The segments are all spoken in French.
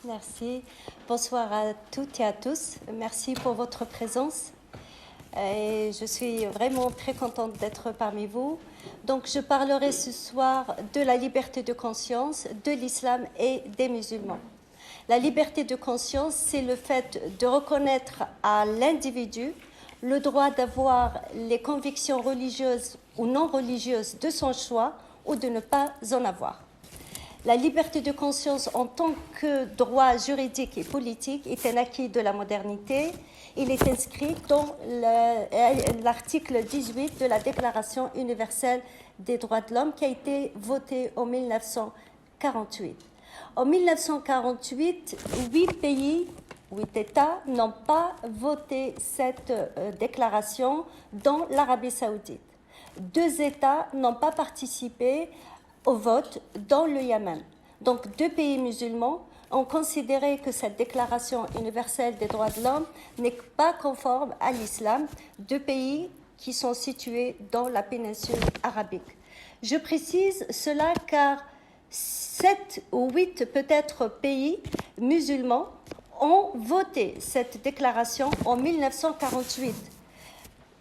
Merci. Bonsoir à toutes et à tous. Merci pour votre présence. Et je suis vraiment très contente d'être parmi vous. Donc, je parlerai ce soir de la liberté de conscience, de l'islam et des musulmans. La liberté de conscience, c'est le fait de reconnaître à l'individu le droit d'avoir les convictions religieuses ou non religieuses de son choix ou de ne pas en avoir. La liberté de conscience en tant que droit juridique et politique est un acquis de la modernité. Il est inscrit dans l'article 18 de la Déclaration universelle des droits de l'homme qui a été votée en 1948. En 1948, 8 États n'ont pas voté cette déclaration, dont l'Arabie saoudite. 2 États n'ont pas participé au vote dans le Yémen. Donc 2 pays musulmans ont considéré que cette déclaration universelle des droits de l'homme n'est pas conforme à l'islam, 2 pays qui sont situés dans la péninsule arabique. Je précise cela car 7 ou 8 peut-être pays musulmans ont voté cette déclaration en 1948.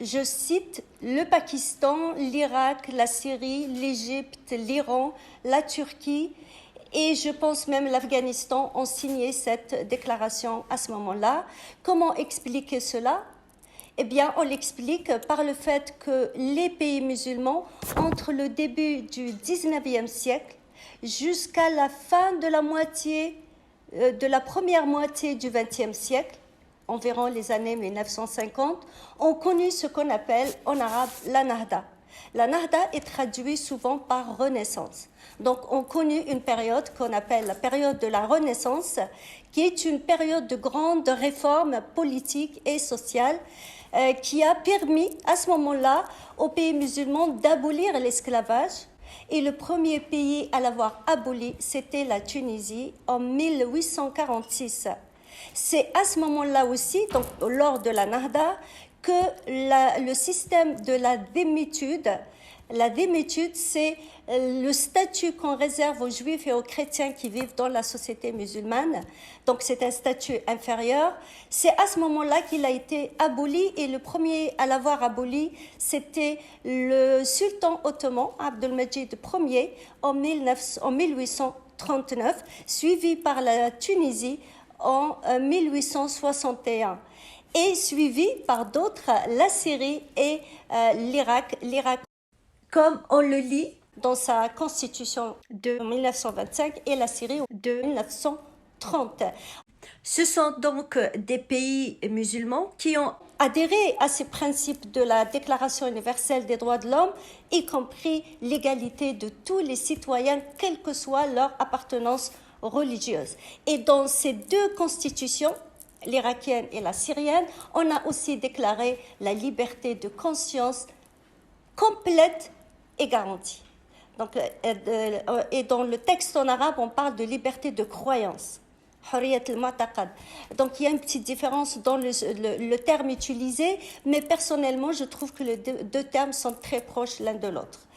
Je cite le Pakistan, l'Irak, la Syrie, l'Égypte, l'Iran, la Turquie et je pense même l'Afghanistan ont signé cette déclaration à ce moment-là. Comment expliquer cela? Eh bien, on l'explique par le fait que les pays musulmans, entre le début du 19e siècle jusqu'à la fin de la première moitié du 20e siècle, environ les années 1950, ont connu ce qu'on appelle en arabe la Nahda. La Nahda est traduite souvent par Renaissance. Donc, on connu une période qu'on appelle la période de la Renaissance, qui est une période de grandes réformes politiques et sociales qui a permis à ce moment-là aux pays musulmans d'abolir l'esclavage. Et le premier pays à l'avoir aboli, c'était la Tunisie en 1846. C'est à ce moment-là aussi, donc lors de la Nahda, que le système de la démitude, c'est le statut qu'on réserve aux juifs et aux chrétiens qui vivent dans la société musulmane. Donc c'est un statut inférieur. C'est à ce moment-là qu'il a été aboli et le premier à l'avoir aboli, c'était le sultan ottoman, Abdelmajid Ier, en 1839, suivi par la Tunisie en 1861 et suivi par d'autres, la Syrie et l'Irak, comme on le lit dans sa constitution de 1925 et la Syrie de 1930. Ce sont donc des pays musulmans qui ont adhéré à ces principes de la Déclaration universelle des droits de l'homme, y compris l'égalité de tous les citoyens, quelle que soit leur appartenance religieuse. Et dans ces 2 constitutions, l'irakienne et la syrienne, on a aussi déclaré la liberté de conscience complète et garantie. Donc, et dans le texte en arabe, on parle de liberté de croyance. Donc il y a une petite différence dans le terme utilisé, mais personnellement, je trouve que les 2 termes sont très proches l'un de l'autre.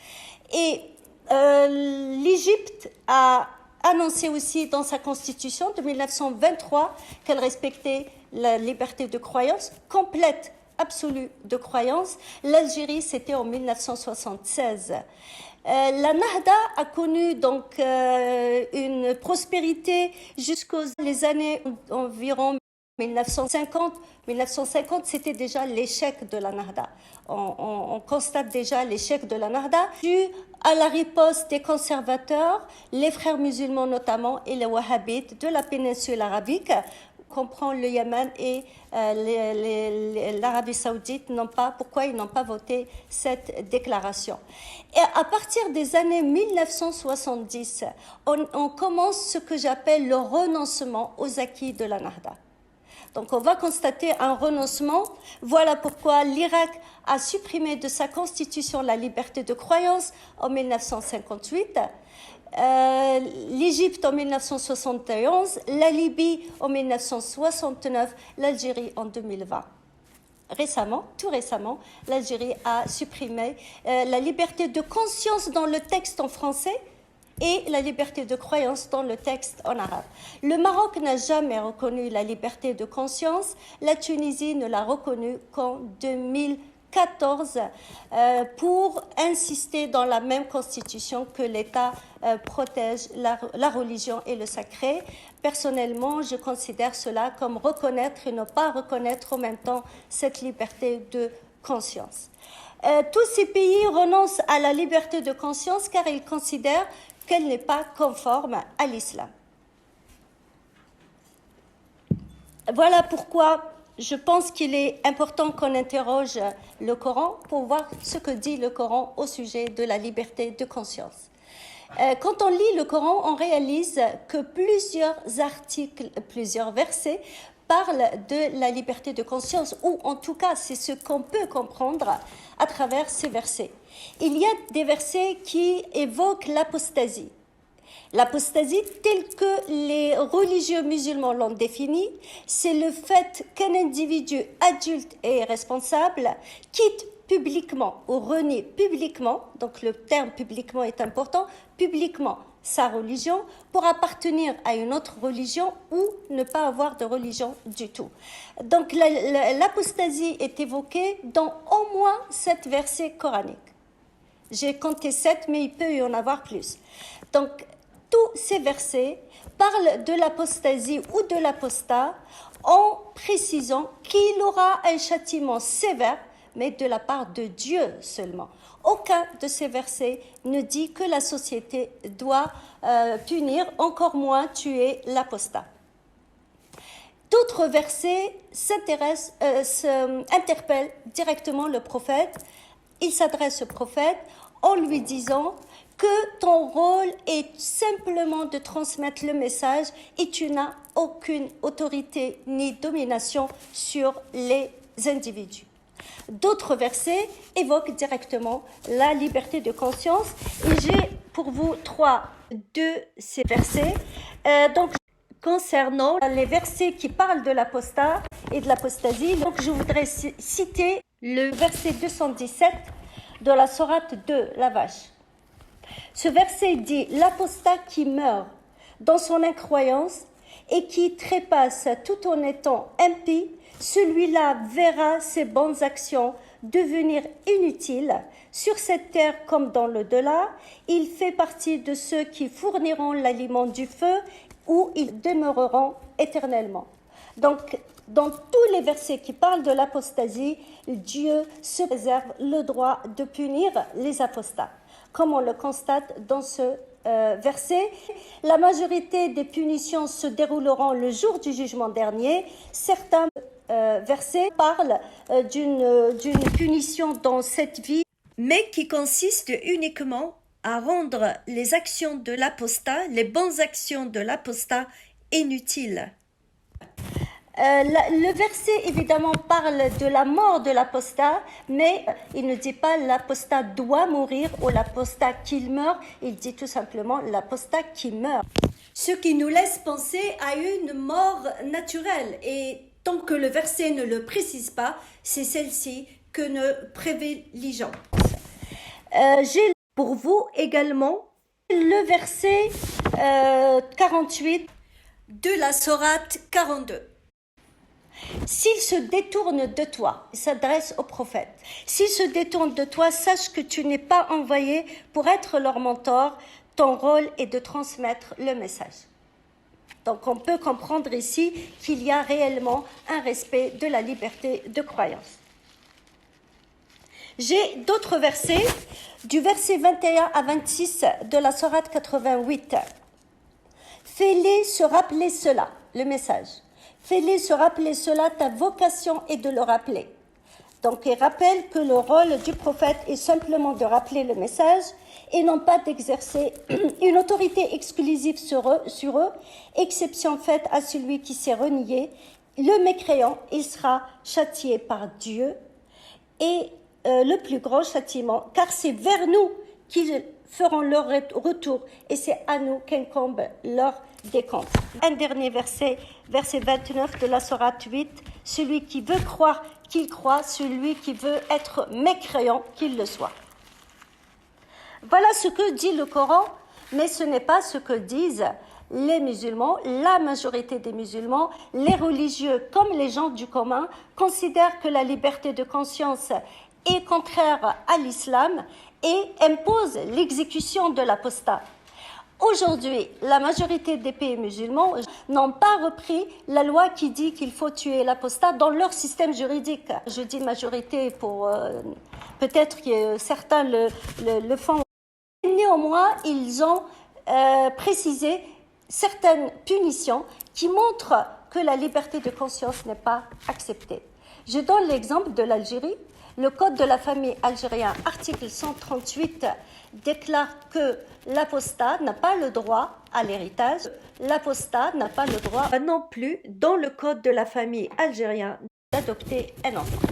Et l'Égypte a annoncé aussi dans sa constitution de 1923 qu'elle respectait la liberté de croyance complète, absolue de croyance. L'Algérie, c'était en 1976. La Nahda a connu donc une prospérité jusqu'aux les années environ 1950. 1950, c'était déjà l'échec de la Nahda. On constate déjà l'échec de la Nahda dû à la riposte des conservateurs, les frères musulmans notamment et les wahhabites de la péninsule arabique, comprend le Yémen et l'Arabie saoudite, pourquoi ils n'ont pas voté cette déclaration. Et à partir des années 1970, on commence ce que j'appelle le renoncement aux acquis de la Nahda. Donc on va constater un renoncement. Voilà pourquoi l'Irak a supprimé de sa constitution la liberté de croyance en 1958. L'Égypte en 1971, la Libye en 1969, l'Algérie en 2020. Tout récemment, l'Algérie a supprimé la liberté de conscience dans le texte en français et la liberté de croyance dans le texte en arabe. Le Maroc n'a jamais reconnu la liberté de conscience, la Tunisie ne l'a reconnue qu'en 2014 pour insister dans la même constitution que l'État protège la religion et le sacré. Personnellement, je considère cela comme reconnaître et ne pas reconnaître en même temps cette liberté de conscience. Tous ces pays renoncent à la liberté de conscience car ils considèrent qu'elle n'est pas conforme à l'islam. Voilà pourquoi je pense qu'il est important qu'on interroge le Coran pour voir ce que dit le Coran au sujet de la liberté de conscience. Quand on lit le Coran, on réalise que plusieurs articles, plusieurs versets parlent de la liberté de conscience, ou en tout cas, c'est ce qu'on peut comprendre à travers ces versets. Il y a des versets qui évoquent l'apostasie. L'apostasie, telle que les religieux musulmans l'ont définie, c'est le fait qu'un individu adulte et responsable quitte publiquement ou renie publiquement, donc le terme publiquement est important, publiquement sa religion pour appartenir à une autre religion ou ne pas avoir de religion du tout. Donc l'apostasie est évoquée dans au moins 7 versets coraniques. J'ai compté 7, mais il peut y en avoir plus. Donc tous ces versets parlent de l'apostasie ou de l'apostat en précisant qu'il aura un châtiment sévère, mais de la part de Dieu seulement. Aucun de ces versets ne dit que la société doit punir, encore moins tuer l'apostat. D'autres versets interpellent directement le prophète. Il s'adresse au prophète en lui disant que ton rôle est simplement de transmettre le message et tu n'as aucune autorité ni domination sur les individus. D'autres versets évoquent directement la liberté de conscience et j'ai pour vous 3 de ces versets. Donc, concernant les versets qui parlent de l'apostat et de l'apostasie, donc je voudrais citer le verset 217 de la sourate 2, la vache. Ce verset dit « L'apostat qui meurt dans son incroyance et qui trépasse tout en étant impie, celui-là verra ses bonnes actions devenir inutiles. Sur cette terre comme dans l'au-delà, il fait partie de ceux qui fourniront l'aliment du feu où ils demeureront éternellement. » Donc, dans tous les versets qui parlent de l'apostasie, Dieu se réserve le droit de punir les apostats. Comme on le constate dans ce verset, la majorité des punitions se dérouleront le jour du jugement dernier. Certains versets parlent d'une punition dans cette vie, mais qui consiste uniquement à rendre les actions de l'apostat, les bonnes actions de l'apostat, inutiles. Le verset évidemment parle de la mort de l'apostat, mais il ne dit pas l'apostat doit mourir ou l'apostat qu'il meurt, il dit tout simplement l'apostat qui meurt. Ce qui nous laisse penser à une mort naturelle, et tant que le verset ne le précise pas, c'est celle-ci que nous privilégions. J'ai pour vous également le verset 48 de la sourate 42. S'il se détourne de toi, il s'adresse au prophète. S'il se détourne de toi, sache que tu n'es pas envoyé pour être leur mentor. Ton rôle est de transmettre le message. Donc on peut comprendre ici qu'il y a réellement un respect de la liberté de croyance. J'ai d'autres versets, du verset 21 à 26 de la sourate 88. Fais-les se rappeler cela, le message. Fais-les se rappeler cela, ta vocation est de le rappeler. Donc, il rappelle que le rôle du prophète est simplement de rappeler le message et non pas d'exercer une autorité exclusive sur eux, exception faite à celui qui s'est renié. Le mécréant, il sera châtié par Dieu et le plus grand châtiment, car c'est vers nous qu'ils feront leur retour et c'est à nous qu'incombe leur décompte. Un dernier verset, verset 29 de la sourate 8, celui qui veut croire qu'il croit, celui qui veut être mécréant qu'il le soit. Voilà ce que dit le Coran Mais ce n'est pas ce que disent les musulmans. La majorité des musulmans, les religieux comme les gens du commun, considèrent que la liberté de conscience est contraire à l'islam et impose l'exécution de l'apostat. Aujourd'hui, la majorité des pays musulmans n'ont pas repris la loi qui dit qu'il faut tuer l'apostat dans leur système juridique. Je dis majorité pour peut-être que certains le font. Néanmoins, ils ont précisé certaines punitions qui montrent que la liberté de conscience n'est pas acceptée. Je donne l'exemple de l'Algérie. Le Code de la famille algérien, article 138, déclare que l'apostat n'a pas le droit à l'héritage. L'apostat n'a pas le droit non plus, dans le Code de la famille algérien, d'adopter un enfant.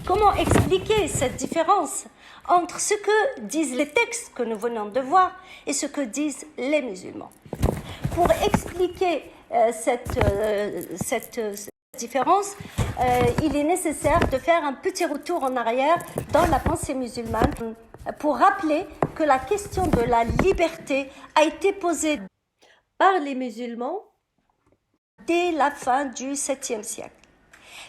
Comment expliquer cette différence entre ce que disent les textes que nous venons de voir et ce que disent les musulmans? Pour expliquer cette différence, il est nécessaire de faire un petit retour en arrière dans la pensée musulmane pour rappeler que la question de la liberté a été posée par les musulmans dès la fin du 7e siècle.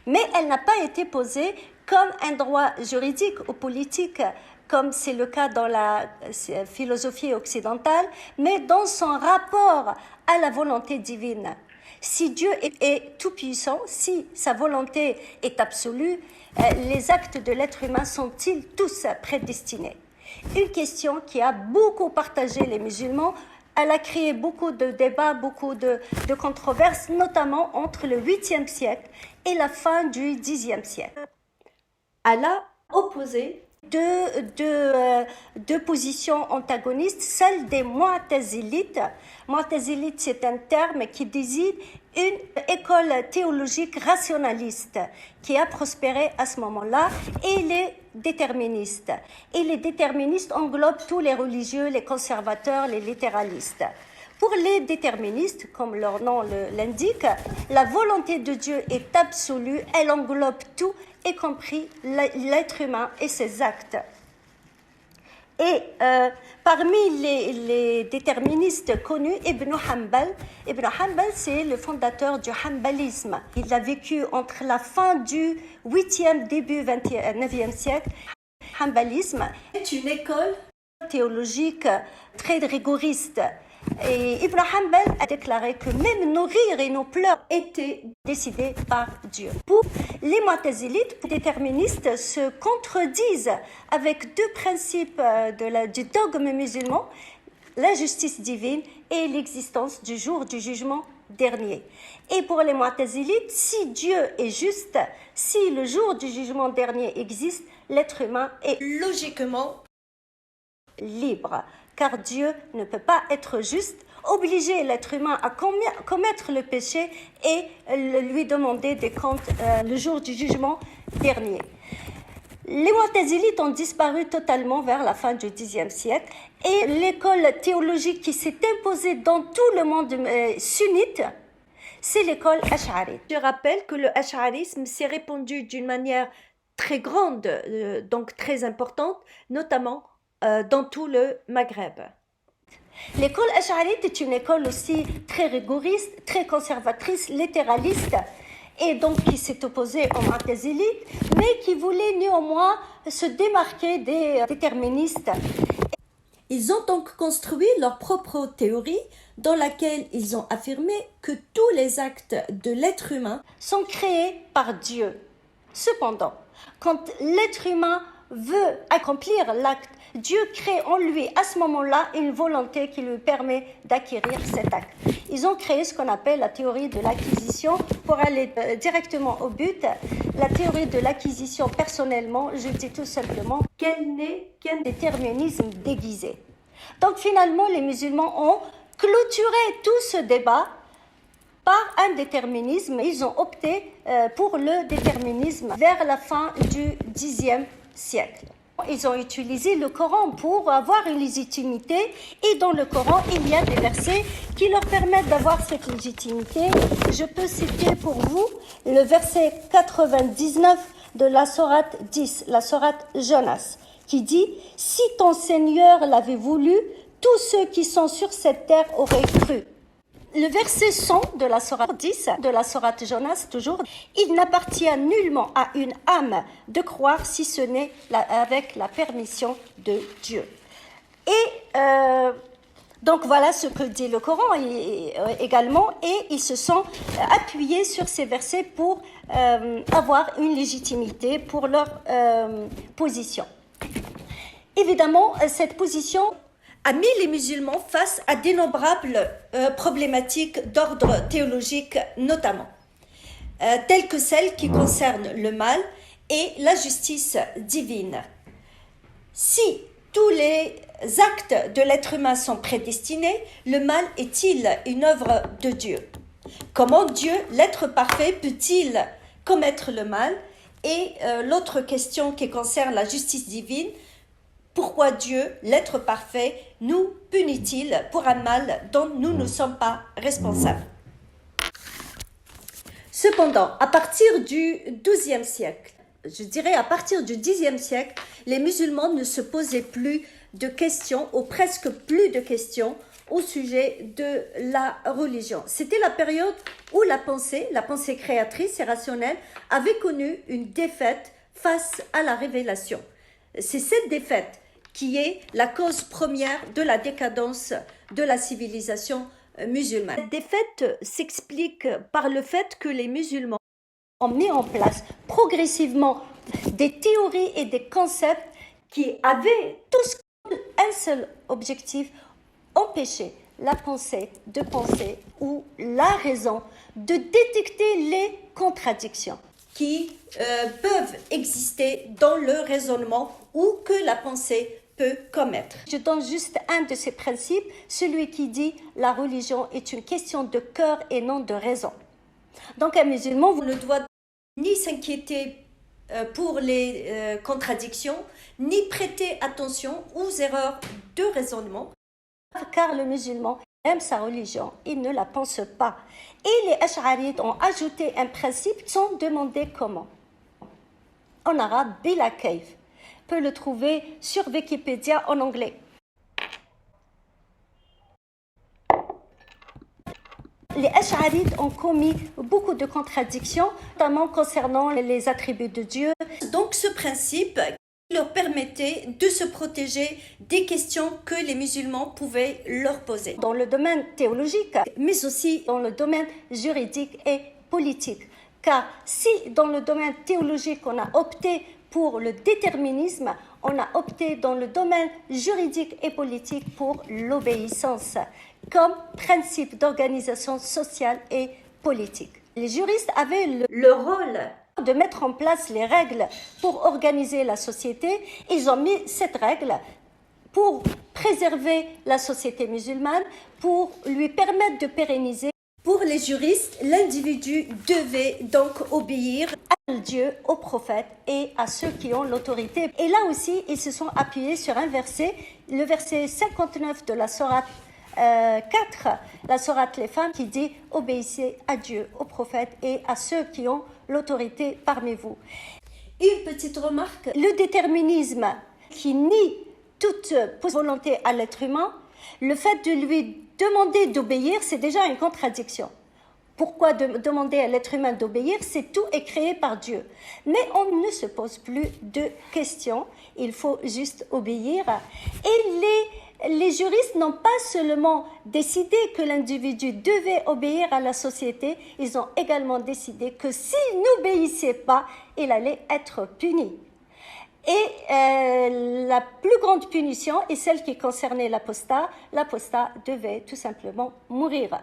Mais elle n'a pas été posée comme un droit juridique ou politique, comme c'est le cas dans la philosophie occidentale, mais dans son rapport à la volonté divine. Si Dieu est tout-puissant, si sa volonté est absolue, les actes de l'être humain sont-ils tous prédestinés? Une question qui a beaucoup partagé les musulmans. Elle a créé beaucoup de débats, beaucoup de controverses, notamment entre le 8e siècle et la fin du 10e siècle. Elle a opposé deux positions antagonistes, celle des Mu'tazilites. Mu'tazilite, c'est un terme qui désigne une école théologique rationaliste qui a prospéré à ce moment-là, et les déterministes. Et les déterministes englobent tous les religieux, les conservateurs, les littéralistes. Pour les déterministes, comme leur nom l'indique, la volonté de Dieu est absolue, elle englobe tout, y compris l'être humain et ses actes. Et parmi les déterministes connus, Ibn Hanbal, c'est le fondateur du hanbalisme. Il a vécu entre la fin du 8e, début 9e siècle. Hanbalisme est une école théologique très rigoriste. Et Ibn Hanbal a déclaré que même nos rires et nos pleurs étaient décidés par Dieu. Pour les Mu'tazilites, les déterministes se contredisent avec deux principes du dogme musulman, la justice divine et l'existence du jour du jugement dernier. Et pour les Mu'tazilites, si Dieu est juste, si le jour du jugement dernier existe, l'être humain est logiquement libre. Car Dieu ne peut pas être juste, obliger l'être humain à commettre le péché et lui demander des comptes le jour du jugement dernier. Les Mu'tazilites ont disparu totalement vers la fin du Xe siècle et l'école théologique qui s'est imposée dans tout le monde sunnite, c'est l'école ash'arite. Je rappelle que le ash'arisme s'est répandu d'une manière très grande, donc très importante, notamment dans tout le Maghreb. L'école ash'arite est une école aussi très rigoriste, très conservatrice, littéraliste, et donc qui s'est opposée aux Mu'tazilites, mais qui voulait néanmoins se démarquer des déterministes. Ils ont donc construit leur propre théorie dans laquelle ils ont affirmé que tous les actes de l'être humain sont créés par Dieu. Cependant, quand l'être humain veut accomplir l'acte, Dieu crée en lui à ce moment-là une volonté qui lui permet d'acquérir cet acte. Ils ont créé ce qu'on appelle la théorie de l'acquisition. Pour aller directement au but, la théorie de l'acquisition, personnellement, je dis tout simplement qu'elle n'est qu'un déterminisme déguisé. Donc finalement, les musulmans ont clôturé tout ce débat par un déterminisme. Ils ont opté pour le déterminisme vers la fin du Xe siècle. Ils ont utilisé le Coran pour avoir une légitimité, et dans le Coran, il y a des versets qui leur permettent d'avoir cette légitimité. Je peux citer pour vous le verset 99 de la sourate 10, la sourate Jonas, qui dit « Si ton Seigneur l'avait voulu, tous ceux qui sont sur cette terre auraient cru ». Le verset 100 de la sourate 10, de la sourate Jonas, toujours, « Il n'appartient nullement à une âme de croire si ce n'est avec la permission de Dieu. » Et donc voilà ce que dit le Coran également, et ils se sont appuyés sur ces versets pour avoir une légitimité pour leur position. Évidemment, cette position a mis les musulmans face à d'innombrables problématiques d'ordre théologique notamment, telles que celles qui concernent le mal et la justice divine. Si tous les actes de l'être humain sont prédestinés, le mal est-il une œuvre de Dieu? Comment Dieu, l'être parfait, peut-il commettre le mal? Et l'autre question qui concerne la justice divine, pourquoi Dieu, l'être parfait, nous punit-il pour un mal dont nous ne sommes pas responsables? Cependant, à partir du XIIe siècle, je dirais à partir du Xe siècle, les musulmans ne se posaient plus de questions, ou presque plus de questions, au sujet de la religion. C'était la période où la pensée créatrice et rationnelle, avait connu une défaite face à la révélation. C'est cette défaite qui est la cause première de la décadence de la civilisation musulmane. Cette défaite s'explique par le fait que les musulmans ont mis en place progressivement des théories et des concepts qui avaient tous un seul objectif: empêcher la pensée de penser ou la raison de détecter les contradictions qui peuvent exister dans le raisonnement ou que la pensée peut commettre. Je donne juste un de ces principes, celui qui dit « la religion est une question de cœur et non de raison ». Donc un musulman ne doit ni s'inquiéter pour les contradictions, ni prêter attention aux erreurs de raisonnement, car le musulman aime sa religion, il ne la pense pas. Et les Ash'arites ont ajouté un principe sans demander comment. En arabe, bila kayf. On peut le trouver sur Wikipédia en anglais. Les Ash'arites ont commis beaucoup de contradictions, notamment concernant les attributs de Dieu. Donc ce principe leur permettait de se protéger des questions que les musulmans pouvaient leur poser. Dans le domaine théologique, mais aussi dans le domaine juridique et politique. Car si dans le domaine théologique on a opté pour le déterminisme, on a opté dans le domaine juridique et politique pour l'obéissance comme principe d'organisation sociale et politique. Les juristes avaient le rôle de mettre en place les règles pour organiser la société. Ils ont mis cette règle pour préserver la société musulmane, pour lui permettre de pérenniser. Pour les juristes, l'individu devait donc obéir à Dieu, aux prophètes et à ceux qui ont l'autorité. Et là aussi, ils se sont appuyés sur un verset, le verset 59 de la sourate 4, la sourate Les Femmes, qui dit « Obéissez à Dieu, aux prophètes et à ceux qui ont l'autorité parmi vous ». Une petite remarque, le déterminisme qui nie toute volonté à l'être humain, le fait de lui demander d'obéir, c'est déjà une contradiction. Pourquoi demander à l'être humain d'obéir? C'est tout est créé par Dieu. Mais on ne se pose plus de questions, il faut juste obéir. Et les juristes n'ont pas seulement décidé que l'individu devait obéir à la société, ils ont également décidé que s'il n'obéissait pas, il allait être puni. Et la plus grande punition est celle qui concernait l'apostat. L'apostat devait tout simplement mourir.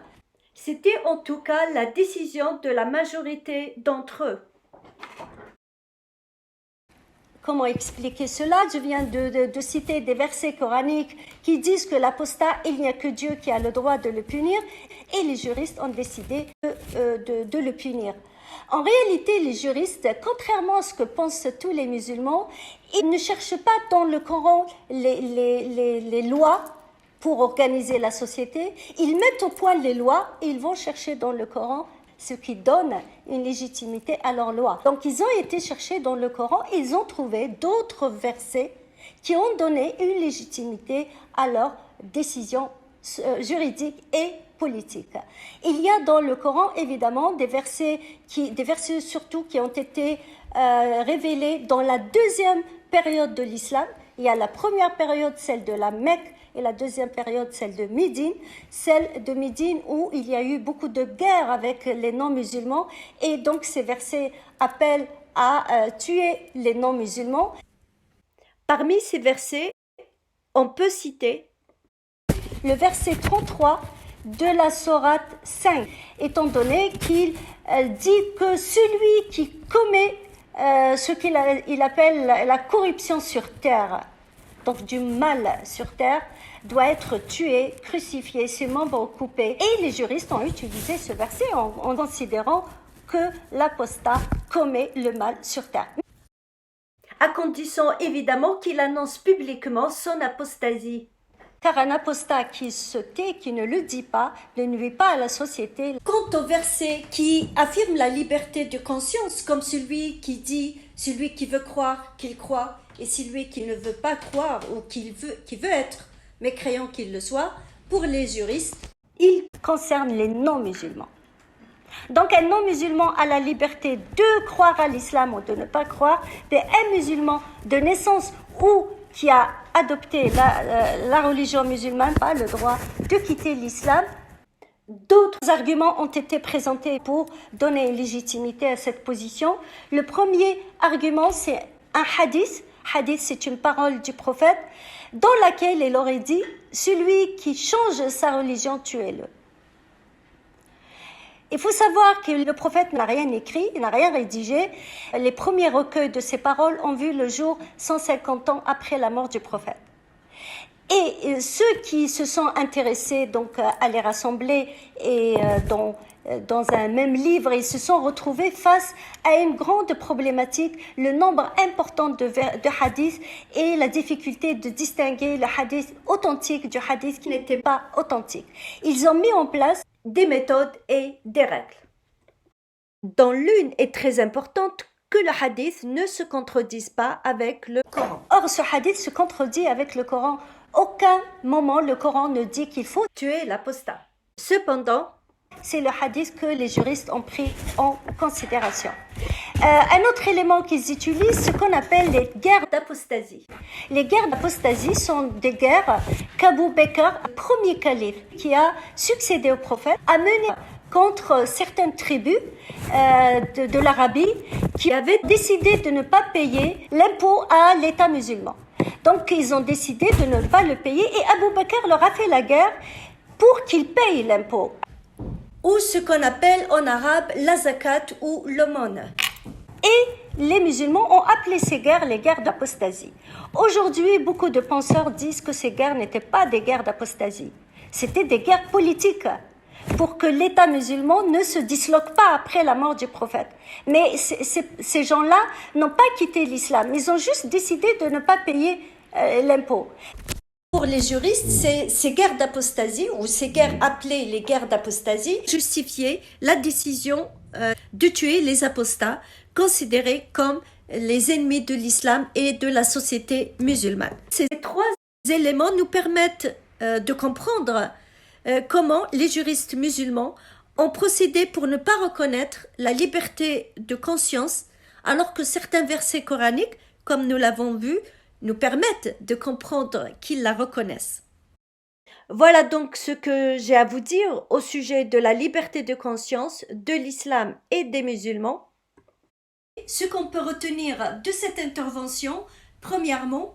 C'était en tout cas la décision de la majorité d'entre eux. Comment expliquer cela? Je viens de citer des versets coraniques qui disent que l'apostat, il n'y a que Dieu qui a le droit de le punir, et les juristes ont décidé de le punir. En réalité, les juristes, contrairement à ce que pensent tous les musulmans, ils ne cherchent pas dans le Coran les lois pour organiser la société. Ils mettent au point les lois et ils vont chercher dans le Coran ce qui donne une légitimité à leurs lois. Donc ils ont été chercher dans le Coran et ils ont trouvé d'autres versets qui ont donné une légitimité à leurs décisions juridiques et politiques. Il y a dans le Coran évidemment des versets surtout qui ont été révélés dans la deuxième période de l'islam. Il y a la première période, celle de la Mecque, et la deuxième période, celle de Médine. Celle de Médine où il y a eu beaucoup de guerres avec les non-musulmans, et donc ces versets appellent à tuer les non-musulmans. Parmi ces versets, on peut citer le verset 33 de la sourate 5, étant donné qu'il dit que celui qui commet ce qu'il appelle la corruption sur terre, donc du mal sur terre, doit être tué, crucifié, ses membres coupés. Et les juristes ont utilisé ce verset en considérant que l'apostat commet le mal sur terre. À condition évidemment qu'il annonce publiquement son apostasie. Car un apostat qui se tait, qui ne le dit pas, ne nuit pas à la société. Quant au verset qui affirme la liberté de conscience, comme celui qui dit « celui qui veut croire, qu'il croit », et celui qui ne veut pas croire ou qui veut être mécréant qu'il le soit, pour les juristes, il concerne les non-musulmans. Donc un non-musulman a la liberté de croire à l'islam ou de ne pas croire, mais un musulman de naissance ou qui a adopté la religion musulmane n'a pas le droit de quitter l'islam. D'autres arguments ont été présentés pour donner légitimité à cette position. Le premier argument, c'est un hadith. Hadith, c'est une parole du prophète dans laquelle il aurait dit « Celui qui change sa religion, tuez-le ». Il faut savoir que le prophète n'a rien écrit, il n'a rien rédigé. Les premiers recueils de ces paroles ont vu le jour 150 ans après la mort du prophète. Et ceux qui se sont intéressés donc à les rassembler et dans un même livre, ils se sont retrouvés face à une grande problématique, le nombre important de hadiths et la difficulté de distinguer le hadith authentique du hadith qui n'était pas authentique. Ils ont mis en place des méthodes et des règles. Dont l'une est très importante, que le hadith ne se contredise pas avec le Coran. Or, ce hadith se contredit avec le Coran. Aucun moment le Coran ne dit qu'il faut tuer l'apostat. Cependant, c'est le hadith que les juristes ont pris en considération. Un autre élément qu'ils utilisent, ce qu'on appelle les guerres d'apostasie. Les guerres d'apostasie sont des guerres qu'Abu Bakr, le premier calife qui a succédé au prophète, a menées contre certaines tribus de l'Arabie qui avaient décidé de ne pas payer l'impôt à l'État musulman. Donc ils ont décidé de ne pas le payer et Abu Bakr leur a fait la guerre pour qu'ils payent l'impôt, ou ce qu'on appelle en arabe la zakat ou l'aumône. Et les musulmans ont appelé ces guerres les guerres d'apostasie. Aujourd'hui, beaucoup de penseurs disent que ces guerres n'étaient pas des guerres d'apostasie, c'était des guerres politiques pour que l'État musulman ne se disloque pas après la mort du prophète. Mais ces gens-là n'ont pas quitté l'islam, ils ont juste décidé de ne pas payer l'impôt. Pour les juristes, ces guerres d'apostasie, ou ces guerres appelées les guerres d'apostasie, justifiaient la décision de tuer les apostats, considérés comme les ennemis de l'islam et de la société musulmane. Ces trois éléments nous permettent de comprendre comment les juristes musulmans ont procédé pour ne pas reconnaître la liberté de conscience, alors que certains versets coraniques, comme nous l'avons vu, nous permettent de comprendre qu'ils la reconnaissent. Voilà donc ce que j'ai à vous dire au sujet de la liberté de conscience de l'islam et des musulmans. Ce qu'on peut retenir de cette intervention, premièrement,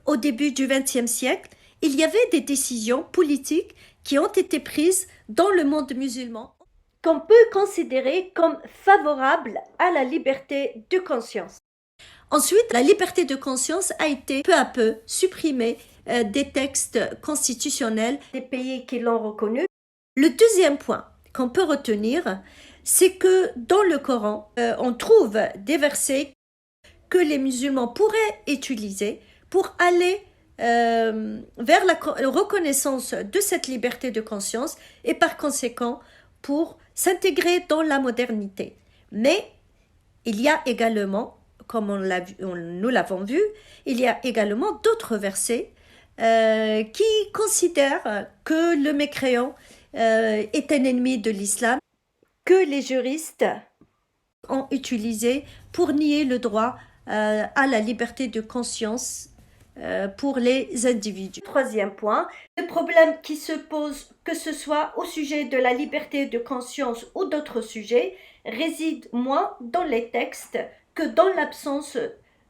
au début du XXe siècle, il y avait des décisions politiques qui ont été prises dans le monde musulman qu'on peut considérer comme favorables à la liberté de conscience. Ensuite, la liberté de conscience a été peu à peu supprimée des textes constitutionnels des pays qui l'ont reconnue. Le deuxième point qu'on peut retenir, c'est que dans le Coran, on trouve des versets que les musulmans pourraient utiliser pour aller vers la reconnaissance de cette liberté de conscience et par conséquent pour s'intégrer dans la modernité. Mais il y a également, comme nous l'avons vu, il y a également d'autres versets qui considèrent que le mécréant est un ennemi de l'islam, que les juristes ont utilisé pour nier le droit à la liberté de conscience pour les individus. Troisième point, le problème qui se pose, que ce soit au sujet de la liberté de conscience ou d'autres sujets, réside moins dans les textes que dans l'absence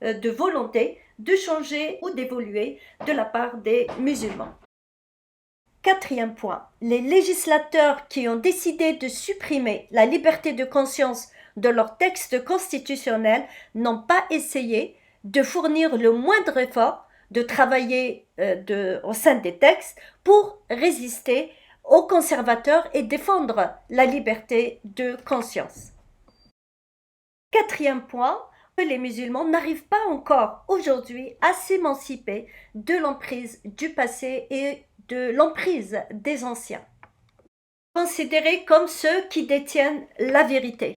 de volonté de changer ou d'évoluer de la part des musulmans. Quatrième point, les législateurs qui ont décidé de supprimer la liberté de conscience de leur texte constitutionnel n'ont pas essayé de fournir le moindre effort de travailler au sein des textes pour résister aux conservateurs et défendre la liberté de conscience. Quatrième point, les musulmans n'arrivent pas encore aujourd'hui à s'émanciper de l'emprise du passé et de l'emprise des anciens, considérés comme ceux qui détiennent la vérité.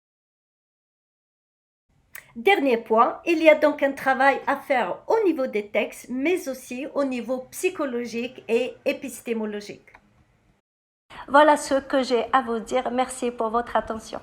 Dernier point, il y a donc un travail à faire au niveau des textes, mais aussi au niveau psychologique et épistémologique. Voilà ce que j'ai à vous dire. Merci pour votre attention.